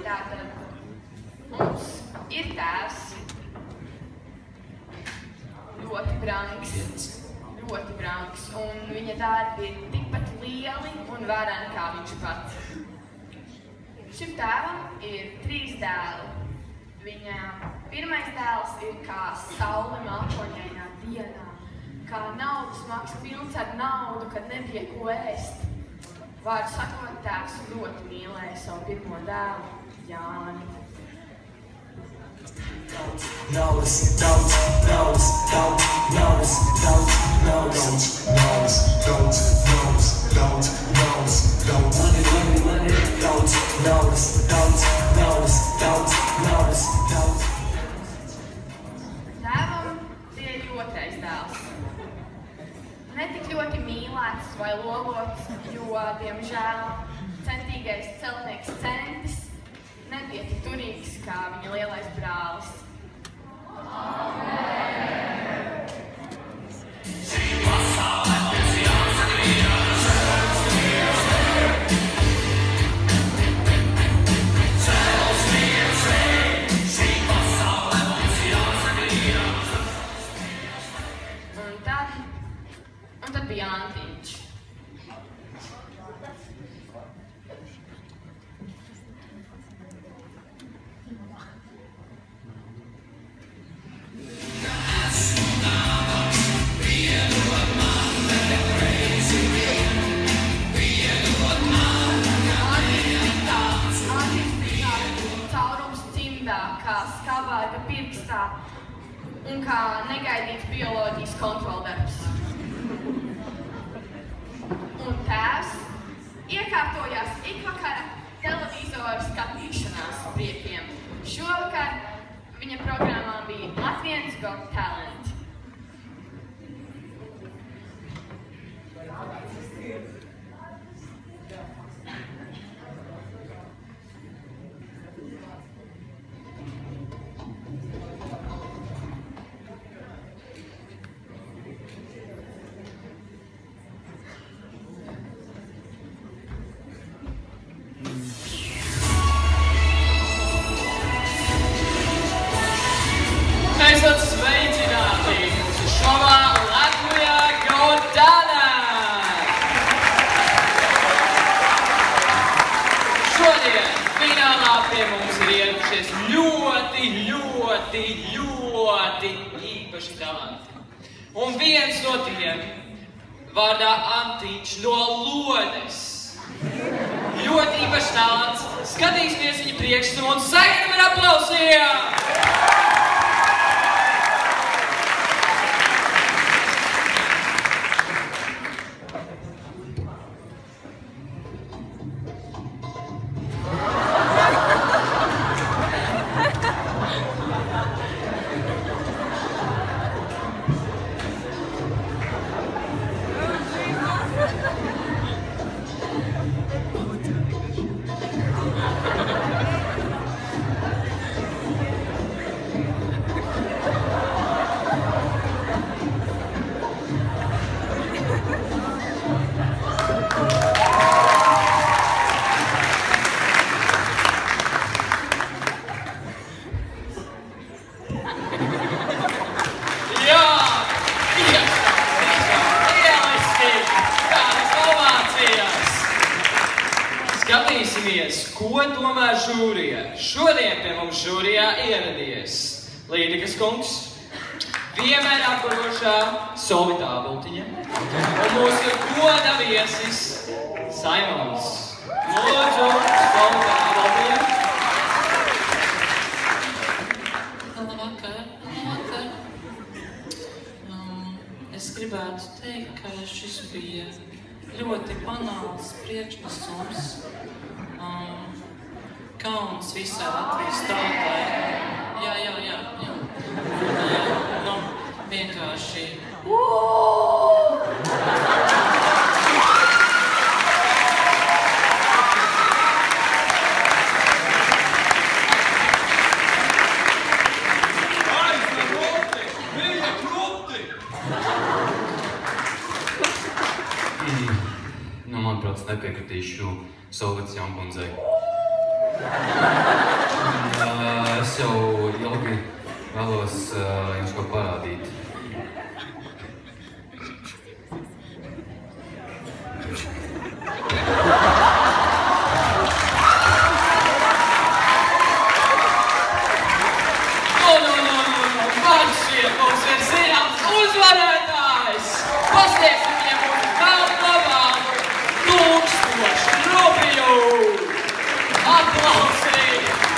Tātad mums ir tēvs, ļoti brangs, un viņa darbi ir tikpat lieli un vareni kā viņš pats. Šim tēvam ir 3 dēli. Viņa pirmais dēls ir kā saule mākoņainā dienā, kā naudas maks pilns ar naudu, kad nebija ko ēst. Vārdu sakot, tēvs ļoti mīlēja savu pirmo dēlu, Jāni. Tēvam bija arī otrais dēls. Ne tik ļoti mīlēts vai lolots, jo, diemžēl, centīgais celtnieks Centis nebija tik turīgs kā viņa lielais brālis. Un tad bija Antiņš. Kā skabāta pirkstā un kā negaidīts bioloģijas kontroldarbs. Un tēvs iekārtojās ikvakara televizoru skatīšanās priekiem. Šovakar viņa programmā bija Latviens Got Talent. Mēs esam sveicināti mūsu šovā Latvijā Got Talent! Šodien finālā pie mums ir ieradušies ļoti īpaši talanti. Un viens no tiem vārdā Antiņš no Lodes. Ļoti īpašs talants. Skatīsimies viņa priekšnesumu un sagaidām ar aplausiem! Skatīsimies, ko tomēr žūrijā. Šodien pie mums žūrijā ieradies Līdikas kungs, vienmēr apvarošā Solvita Āboltiņa un mūsu goda viesis Saimons. Lūdzu, Solvita Āboltiņa. Labvakar. Es gribētu teikt, ka šis bija ļoti banāls priekšnesums. Kauns visai Latvijas tautai. Jā. Nu, vienkārši. Nu, manuprāt, es nepiekritīšu Solvitas Jankundzei. jums ko parādīt. Man šķiet, mums ir zināms uzvarētājs! Pasniegsim viņam mūsu kalnavādu 1000 rubļu! Aplausi!